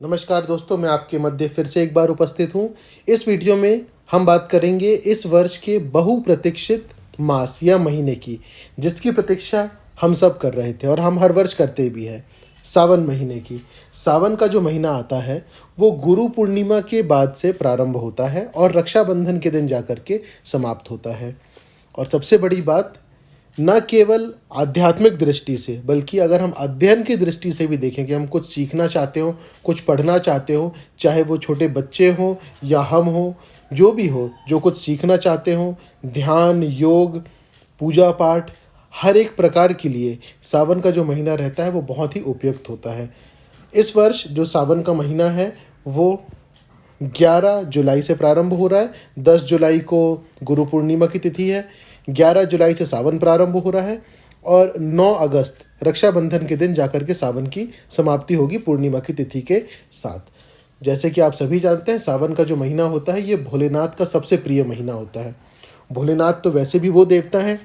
नमस्कार दोस्तों, मैं आपके मध्य फिर से एक बार उपस्थित हूँ। इस वीडियो में हम बात करेंगे इस वर्ष के बहुप्रतीक्षित मास या महीने की, जिसकी प्रतीक्षा हम सब कर रहे थे और हम हर वर्ष करते भी हैं। सावन महीने की। सावन का जो महीना आता है वो गुरु पूर्णिमा के बाद से प्रारंभ होता है और रक्षाबंधन के दिन जाकर के समाप्त होता है। और सबसे बड़ी बात, न केवल आध्यात्मिक दृष्टि से बल्कि अगर हम अध्ययन की दृष्टि से भी देखें कि हम कुछ सीखना चाहते हो, कुछ पढ़ना चाहते हो, चाहे वो छोटे बच्चे हों या हम हों, जो भी हो, जो कुछ सीखना चाहते हो, ध्यान, योग, पूजा पाठ, हर एक प्रकार के लिए सावन का जो महीना रहता है वो बहुत ही उपयुक्त होता है। इस वर्ष जो सावन का महीना है वो 11 जुलाई से प्रारंभ हो रहा है। 10 जुलाई को गुरु पूर्णिमा की तिथि है। 11 जुलाई से सावन प्रारंभ हो रहा है और 9 अगस्त रक्षाबंधन के दिन जाकर के सावन की समाप्ति होगी पूर्णिमा की तिथि के साथ। जैसे कि आप सभी जानते हैं, सावन का जो महीना होता है ये भोलेनाथ का सबसे प्रिय महीना होता है। भोलेनाथ तो वैसे भी वो देवता हैं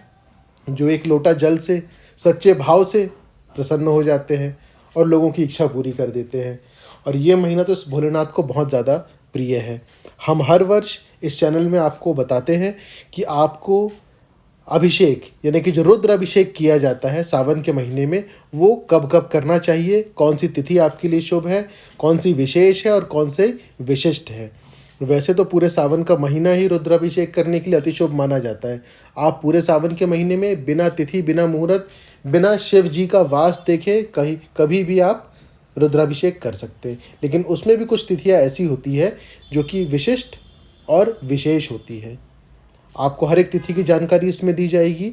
जो एक लोटा जल से सच्चे भाव से प्रसन्न हो जाते हैं और लोगों की इच्छा पूरी कर देते हैं। और ये महीना तो इस भोलेनाथ को बहुत ज़्यादा प्रिय है। हम हर वर्ष इस चैनल में आपको बताते हैं कि आपको अभिषेक यानी कि जो रुद्र अभिषेक किया जाता है सावन के महीने में, वो कब कब करना चाहिए, कौन सी तिथि आपके लिए शुभ है, कौन सी विशेष है और कौन से विशिष्ट है। वैसे तो पूरे सावन का महीना ही रुद्राभिषेक करने के लिए अति शुभ माना जाता है। आप पूरे सावन के महीने में बिना तिथि, बिना मुहूर्त, बिना शिव जी का वास देखे कहीं कभी भी आप रुद्राभिषेक कर सकते हैं। लेकिन उसमें भी कुछ तिथियां ऐसी होती है जो कि विशिष्ट और विशेष होती है। आपको हर एक तिथि की जानकारी इसमें दी जाएगी।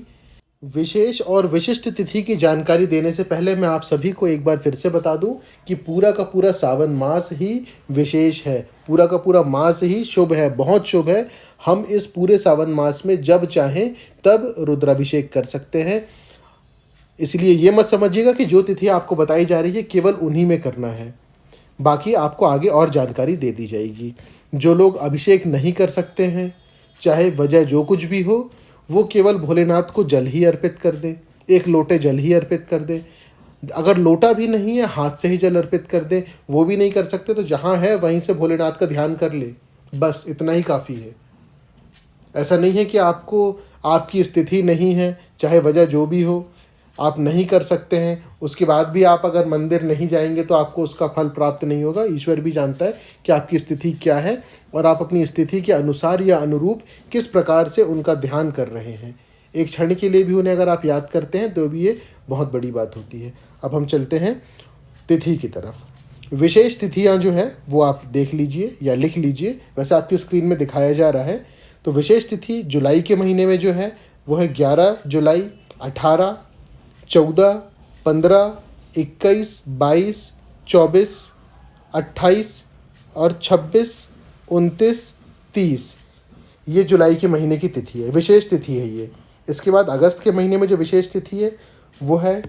विशेष और विशिष्ट तिथि की जानकारी देने से पहले मैं आप सभी को एक बार फिर से बता दूं कि पूरा का पूरा सावन मास ही विशेष है, पूरा का पूरा मास ही शुभ है, बहुत शुभ है। हम इस पूरे सावन मास में जब चाहें तब रुद्राभिषेक कर सकते हैं। इसलिए ये मत समझिएगा कि जो तिथि आपको बताई जा रही है केवल उन्हीं में करना है, बाकी आपको आगे और जानकारी दे दी जाएगी। जो लोग अभिषेक नहीं कर सकते हैं, चाहे वजह जो कुछ भी हो, वो केवल भोलेनाथ को जल ही अर्पित कर दे, एक लोटे जल ही अर्पित कर दे। अगर लोटा भी नहीं है, हाथ से ही जल अर्पित कर दे। वो भी नहीं कर सकते तो जहाँ है वहीं से भोलेनाथ का ध्यान कर ले, बस इतना ही काफ़ी है। ऐसा नहीं है कि आपको आपकी स्थिति नहीं है, चाहे वजह जो भी हो, आप नहीं कर सकते हैं, उसके बाद भी आप अगर मंदिर नहीं जाएंगे तो आपको उसका फल प्राप्त नहीं होगा। ईश्वर भी जानता है कि आपकी स्थिति क्या है और आप अपनी स्थिति के अनुसार या अनुरूप किस प्रकार से उनका ध्यान कर रहे हैं। एक क्षण के लिए भी उन्हें अगर आप याद करते हैं तो भी ये बहुत बड़ी बात होती है। अब हम चलते हैं तिथि की तरफ। विशेष तिथियाँ जो है वो आप देख लीजिए या लिख लीजिए, वैसे आपकी स्क्रीन में दिखाया जा रहा है। तो विशेष तिथि जुलाई के महीने में जो है वो है 11 जुलाई, 18, 14, 15, 21, 22, 24, 28 और 26, 29, 30। ये जुलाई के महीने की तिथि है, विशेष तिथि है ये। इसके बाद अगस्त के महीने में जो विशेष तिथि है वो है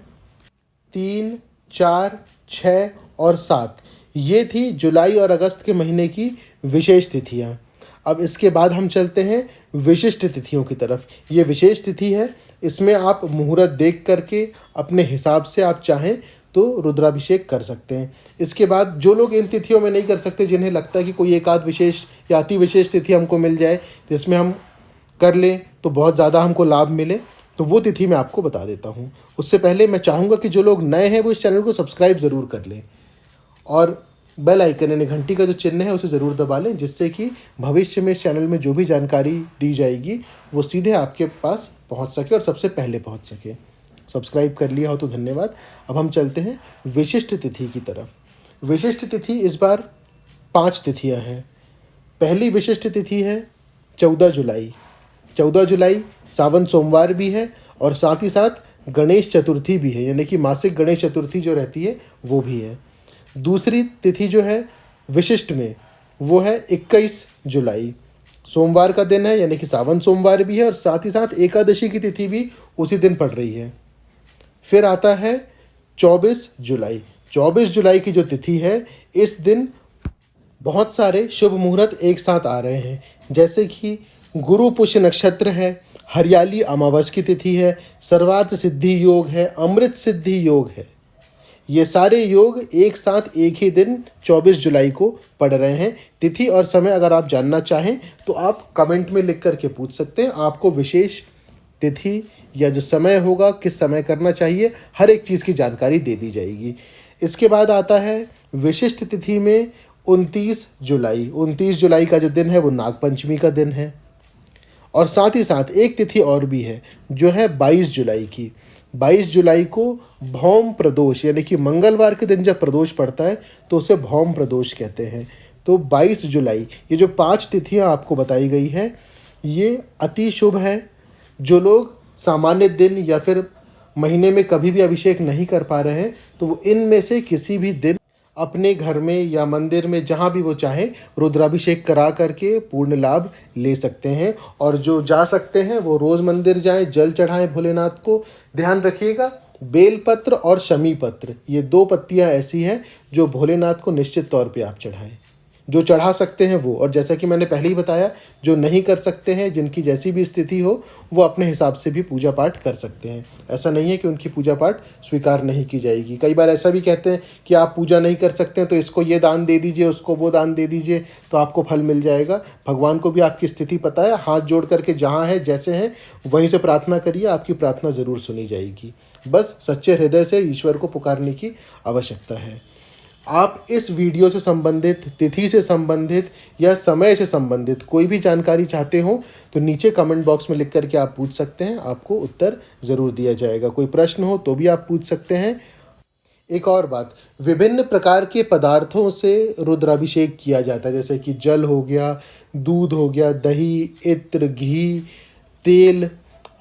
3, 4, 6 और 7। ये थी जुलाई और अगस्त के महीने की विशेष तिथियाँ। अब इसके बाद हम चलते हैं विशिष्ट तिथियों की तरफ। ये विशेष तिथि है, इसमें आप मुहूर्त देख करके अपने हिसाब से आप चाहें तो रुद्राभिषेक कर सकते हैं। इसके बाद जो लोग इन तिथियों में नहीं कर सकते, जिन्हें लगता है कि कोई एक आध विशेष या अति विशेष तिथि हमको मिल जाए जिसमें हम कर लें तो बहुत ज़्यादा हमको लाभ मिले, तो वो तिथि मैं आपको बता देता हूँ। उससे पहले मैं चाहूँगा कि जो लोग नए हैं वो इस चैनल को सब्सक्राइब ज़रूर कर लें और बेल आइकन यानी घंटी का जो चिन्ह है उसे ज़रूर दबा लें, जिससे कि भविष्य में इस चैनल में जो भी जानकारी दी जाएगी वो सीधे आपके पास पहुंच सके और सबसे पहले पहुंच सके। सब्सक्राइब कर लिया हो तो धन्यवाद। अब हम चलते हैं विशिष्ट तिथि की तरफ। विशिष्ट तिथि इस बार 5 तिथियां हैं। पहली विशिष्ट तिथि है 14 जुलाई। 14 जुलाई सावन सोमवार भी है और साथ ही साथ गणेश चतुर्थी भी है, यानी कि मासिक गणेश चतुर्थी जो रहती है वो भी है। दूसरी तिथि जो है विशिष्ट में वो है 21 जुलाई, सोमवार का दिन है, यानी कि सावन सोमवार भी है और साथ ही साथ एकादशी की तिथि भी उसी दिन पड़ रही है। फिर आता है 24 जुलाई। 24 जुलाई की जो तिथि है, इस दिन बहुत सारे शुभ मुहूर्त एक साथ आ रहे हैं, जैसे कि गुरु पुष्य नक्षत्र है, हरियाली अमावस की तिथि है, सर्वार्थ सिद्धि योग है, अमृत सिद्धि योग है। ये सारे योग एक साथ एक ही दिन 24 जुलाई को पड़ रहे हैं। तिथि और समय अगर आप जानना चाहें तो आप कमेंट में लिख करके पूछ सकते हैं। आपको विशेष तिथि या जो समय होगा, किस समय करना चाहिए, हर एक चीज़ की जानकारी दे दी जाएगी। इसके बाद आता है विशिष्ट तिथि में 29 जुलाई। 29 जुलाई का जो दिन है वो नागपंचमी का दिन है। और साथ ही साथ एक तिथि और भी है जो है 22 जुलाई की। 22 जुलाई को भौम प्रदोष, यानी कि मंगलवार के दिन जब प्रदोष पड़ता है तो उसे भौम प्रदोष कहते हैं। तो 22 जुलाई, ये जो 5 तिथियां आपको बताई गई है, ये अति शुभ है। जो लोग सामान्य दिन या फिर महीने में कभी भी अभिषेक नहीं कर पा रहे हैं तो वो इनमें से किसी भी दिन अपने घर में या मंदिर में जहाँ भी वो चाहे रुद्राभिषेक करा करके पूर्ण लाभ ले सकते हैं। और जो जा सकते हैं वो रोज़ मंदिर जाएं, जल चढ़ाएं भोलेनाथ को। ध्यान रखिएगा, बेलपत्र और शमी पत्र, ये 2 पत्तियाँ ऐसी हैं जो भोलेनाथ को निश्चित तौर पे आप चढ़ाएं। जो चढ़ा सकते हैं वो, और जैसा कि मैंने पहले ही बताया, जो नहीं कर सकते हैं, जिनकी जैसी भी स्थिति हो, वो अपने हिसाब से भी पूजा पाठ कर सकते हैं। ऐसा नहीं है कि उनकी पूजा पाठ स्वीकार नहीं की जाएगी। कई बार ऐसा भी कहते हैं कि आप पूजा नहीं कर सकते हैं तो इसको ये दान दे दीजिए, उसको वो दान दे दीजिए, तो आपको फल मिल जाएगा। भगवान को भी आपकी स्थिति पता है। हाथ जोड़ करके जहाँ है, जैसे हैं वहीं से प्रार्थना करिए, आपकी प्रार्थना ज़रूर सुनी जाएगी। बस सच्चे हृदय से ईश्वर को पुकारने की आवश्यकता है। आप इस वीडियो से संबंधित, तिथि से संबंधित या समय से संबंधित कोई भी जानकारी चाहते हो तो नीचे कमेंट बॉक्स में लिख करके आप पूछ सकते हैं, आपको उत्तर ज़रूर दिया जाएगा। कोई प्रश्न हो तो भी आप पूछ सकते हैं। एक और बात, विभिन्न प्रकार के पदार्थों से रुद्राभिषेक किया जाता है, जैसे कि जल हो गया, दूध हो गया, दही, इत्र, घी, तेल,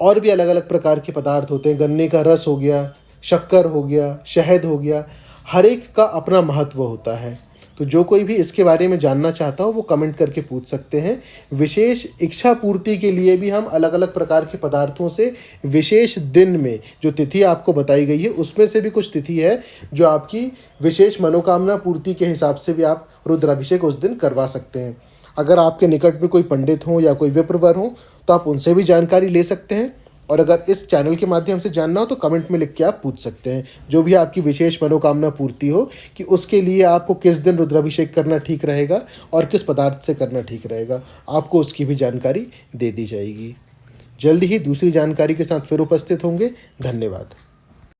और भी अलग अलग प्रकार के पदार्थ होते हैं। गन्ने का रस हो गया, शक्कर हो गया, शहद हो गया, हर एक का अपना महत्व होता है। तो जो कोई भी इसके बारे में जानना चाहता हो वो कमेंट करके पूछ सकते हैं। विशेष इच्छा पूर्ति के लिए भी हम अलग अलग प्रकार के पदार्थों से विशेष दिन में, जो तिथि आपको बताई गई है उसमें से भी कुछ तिथि है जो आपकी विशेष मनोकामना पूर्ति के हिसाब से भी आप रुद्राभिषेक उस दिन करवा सकते हैं। अगर आपके निकट में कोई पंडित हो या कोई विप्रवर हो तो आप उनसे भी जानकारी ले सकते हैं। और अगर इस चैनल के माध्यम से जानना हो तो कमेंट में लिख के आप पूछ सकते हैं, जो भी आपकी विशेष मनोकामना पूर्ति हो, कि उसके लिए आपको किस दिन रुद्राभिषेक करना ठीक रहेगा और किस पदार्थ से करना ठीक रहेगा, आपको उसकी भी जानकारी दे दी जाएगी। जल्द ही दूसरी जानकारी के साथ फिर उपस्थित होंगे। धन्यवाद।